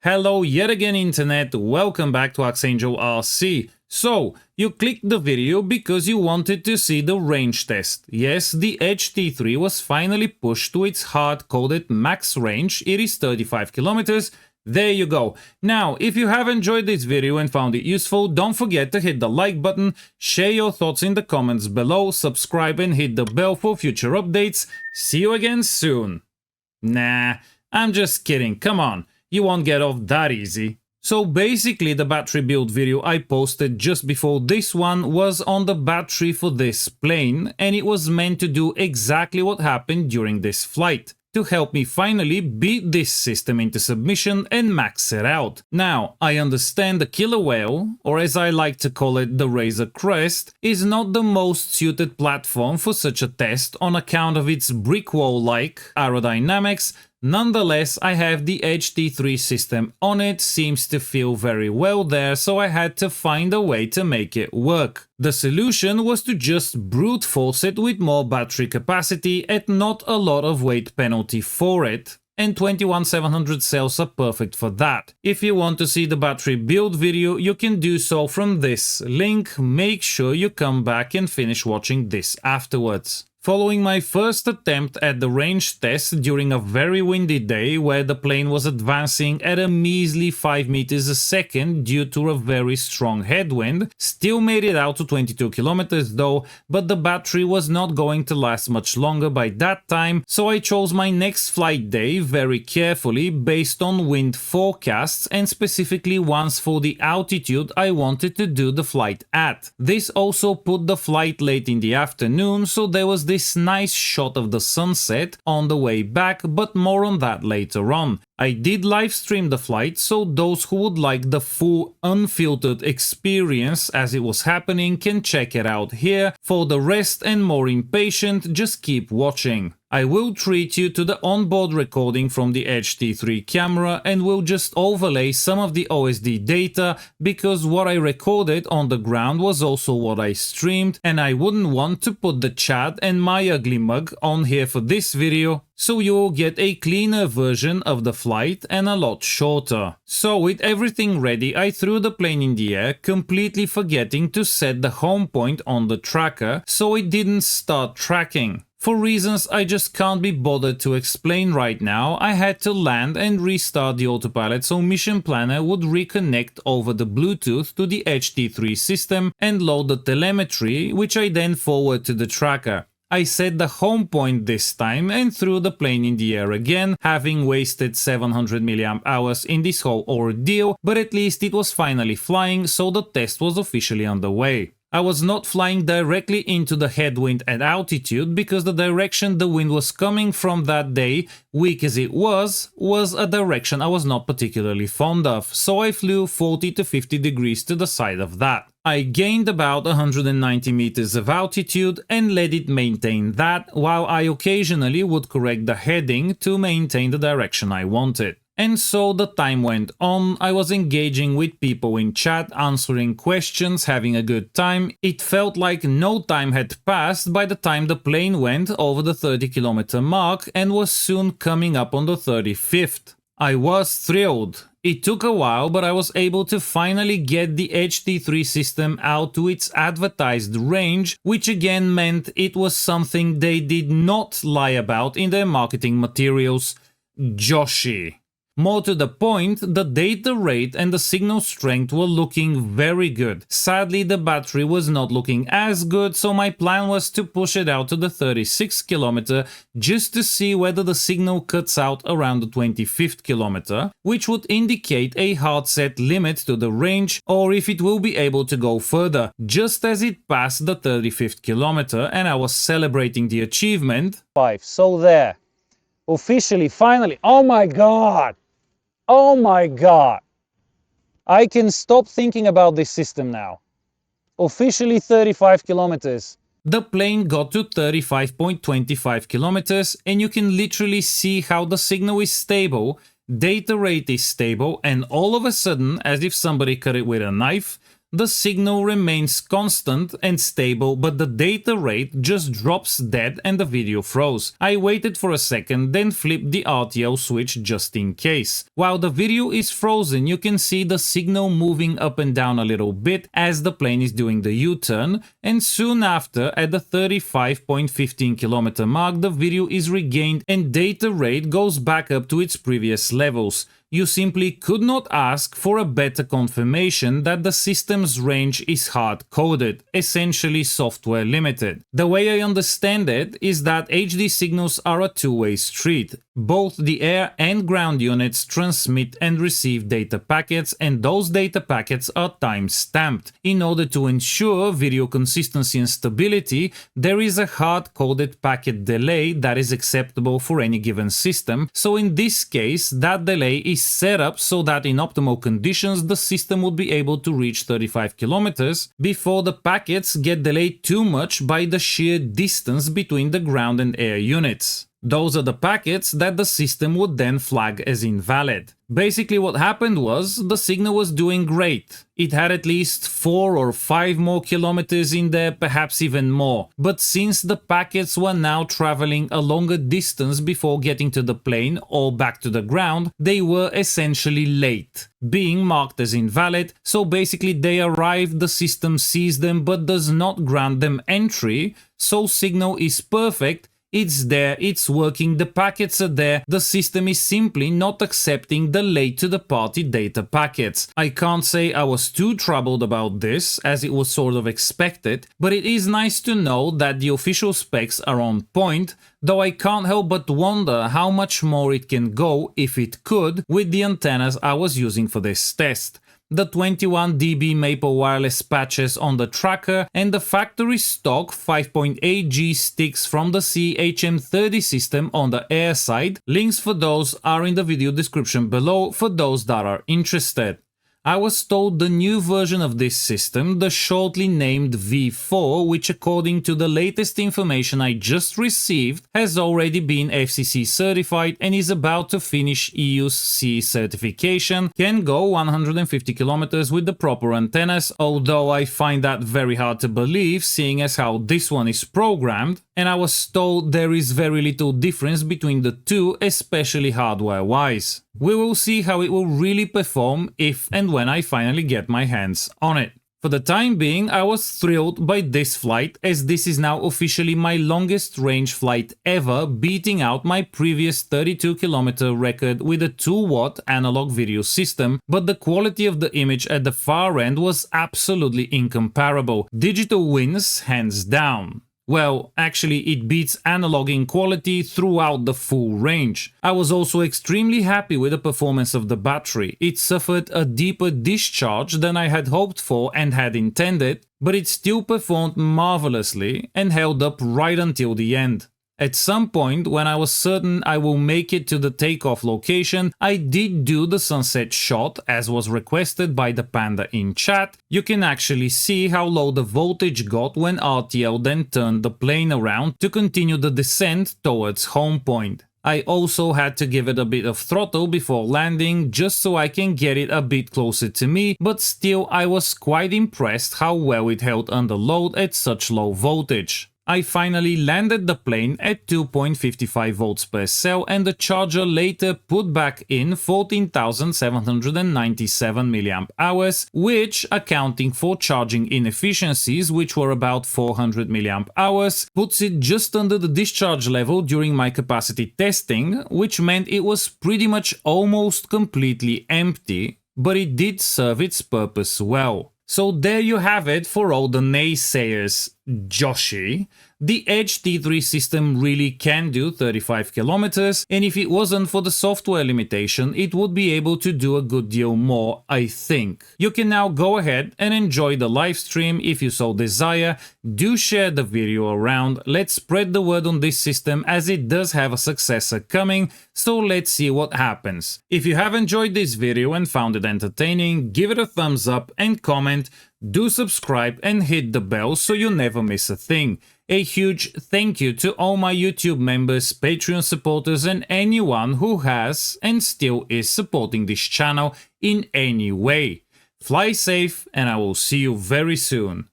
Hello yet again internet, welcome back to AtomRC. So, you clicked the video because you wanted to see the range test. Yes, the Edge T3 was finally pushed to its hard-coded max range, it is 35 kilometers. There you go. Now, if you have enjoyed this video and found it useful, don't forget to hit the like button, share your thoughts in the comments below, subscribe and hit the bell for future updates. See you again soon. Nah, I'm just kidding, come on. You won't get off that easy. So basically the battery build video I posted just before this one was on the battery for this plane, and it was meant to do exactly what happened during this flight, to help me finally beat this system into submission and max it out. Now, I understand the killer whale, or as I like to call it the Razor Crest, is not the most suited platform for such a test on account of its brick wall-like aerodynamics. Nonetheless, I have the Edge T3 system on it, seems to feel very well there, so I had to find a way to make it work. The solution was to just brute force it with more battery capacity at not a lot of weight penalty for it, and 21700 cells are perfect for that. If you want to see the battery build video, you can do so from this link. Make sure you come back and finish watching this afterwards. Following my first attempt at the range test during a very windy day where the plane was advancing at a measly 5 meters a second due to a very strong headwind, still made it out to 22 kilometers though, but the battery was not going to last much longer by that time, so I chose my next flight day very carefully based on wind forecasts and specifically ones for the altitude I wanted to do the flight at. This also put the flight late in the afternoon, so there was this nice shot of the sunset on the way back, but more on that later on. I did live stream the flight, so those who would like the full unfiltered experience as it was happening can check it out here. For the rest and more impatient, just keep watching. I will treat you to the onboard recording from the Edge T3 camera and will just overlay some of the OSD data because what I recorded on the ground was also what I streamed, and I wouldn't want to put the chat and my ugly mug on here for this video, so you'll get a cleaner version of the flight and a lot shorter. So with everything ready, I threw the plane in the air, completely forgetting to set the home point on the tracker so it didn't start tracking. For reasons I just can't be bothered to explain right now, I had to land and restart the autopilot so Mission Planner would reconnect over the Bluetooth to the Edge T3 system and load the telemetry, which I then forward to the tracker. I set the home point this time and threw the plane in the air again, having wasted 700 mAh in this whole ordeal, but at least it was finally flying, so the test was officially underway. I was not flying directly into the headwind at altitude because the direction the wind was coming from that day, weak as it was a direction I was not particularly fond of, so I flew 40 to 50 degrees to the side of that. I gained about 190 meters of altitude and let it maintain that, while I occasionally would correct the heading to maintain the direction I wanted. And so the time went on, I was engaging with people in chat, answering questions, having a good time. It felt like no time had passed by the time the plane went over the 30-kilometer mark and was soon coming up on the 35th. I was thrilled. It took a while, but I was able to finally get the Edge T3 system out to its advertised range, which again meant it was something they did not lie about in their marketing materials. Joshi. More to the point, the data rate and the signal strength were looking very good. Sadly, the battery was not looking as good, so my plan was to push it out to the 36 kilometer just to see whether the signal cuts out around the 25th kilometer, which would indicate a hard set limit to the range, or if it will be able to go further. Just as it passed the 35th kilometer and I was celebrating the achievement. So there. Officially, finally, oh my god! Oh my god! I can stop thinking about this system now. Officially 35 kilometers. The plane got to 35.25 kilometers and you can literally see how the signal is stable, data rate is stable, and all of a sudden, as if somebody cut it with a knife, the signal remains constant and stable, but the data rate just drops dead and the video froze. I waited for a second, then flipped the RTL switch just in case. While the video is frozen, you can see the signal moving up and down a little bit as the plane is doing the U-turn, and soon after, at the 35.15 km mark, the video is regained and data rate goes back up to its previous levels. You simply could not ask for a better confirmation that the system's range is hard-coded, essentially software limited. The way I understand it is that HD signals are a two-way street. Both the air and ground units transmit and receive data packets, and those data packets are time-stamped. In order to ensure video consistency and stability, there is a hard-coded packet delay that is acceptable for any given system, so in this case, that delay is set up so that in optimal conditions the system would be able to reach 35 kilometers before the packets get delayed too much by the sheer distance between the ground and air units. Those are the packets that the system would then flag as invalid. Basically what happened was, the signal was doing great. It had at least 4 or 5 more kilometers in there, perhaps even more. But since the packets were now traveling a longer distance before getting to the plane or back to the ground, they were essentially late, being marked as invalid. So basically they arrived, the system sees them but does not grant them entry, so signal is perfect. It's there, it's working, the packets are there, the system is simply not accepting the late to the party data packets. I can't say I was too troubled about this, as it was sort of expected, but it is nice to know that the official specs are on point, though I can't help but wonder how much more it can go, if it could, with the antennas I was using for this test. The 21 dB Maple wireless patches on the tracker and the factory stock 5.8G sticks from the CHM30 system on the air side. Links for those are in the video description below for those that are interested. I was told the new version of this system, the shortly named V4, which according to the latest information I just received, has already been FCC certified and is about to finish EUC certification, can go 150 kilometers with the proper antennas, although I find that very hard to believe seeing as how this one is programmed, and I was told there is very little difference between the two, especially hardware-wise. We will see how it will really perform if and when I finally get my hands on it. For the time being, I was thrilled by this flight, as this is now officially my longest range flight ever, beating out my previous 32km record with a 2-watt analog video system, but the quality of the image at the far end was absolutely incomparable. Digital wins hands down. Well, actually it beats analog in quality throughout the full range. I was also extremely happy with the performance of the battery. It suffered a deeper discharge than I had hoped for and had intended, but it still performed marvelously and held up right until the end. At some point, when I was certain I will make it to the takeoff location, I did do the sunset shot as was requested by the panda in chat. You can actually see how low the voltage got when RTL then turned the plane around to continue the descent towards home point. I also had to give it a bit of throttle before landing just so I can get it a bit closer to me, but still I was quite impressed how well it held under load at such low voltage. I finally landed the plane at 2.55 volts per cell, and the charger later put back in 14,797 mAh, which, accounting for charging inefficiencies, which were about 400 mAh, puts it just under the discharge level during my capacity testing, which meant it was pretty much almost completely empty, but it did serve its purpose well. So there you have it for all the naysayers. Joshi. The Edge T3 system really can do 35 kilometers, and if it wasn't for the software limitation, it would be able to do a good deal more, I think. You can now go ahead and enjoy the live stream if you so desire. Do share the video around. Let's spread the word on this system, as it does have a successor coming, so let's see what happens. If you have enjoyed this video and found it entertaining, give it a thumbs up and comment. Do subscribe and hit the bell so you never miss a thing. A huge thank you to all my YouTube members, Patreon supporters, and anyone who has and still is supporting this channel in any way. Fly safe, and I will see you very soon.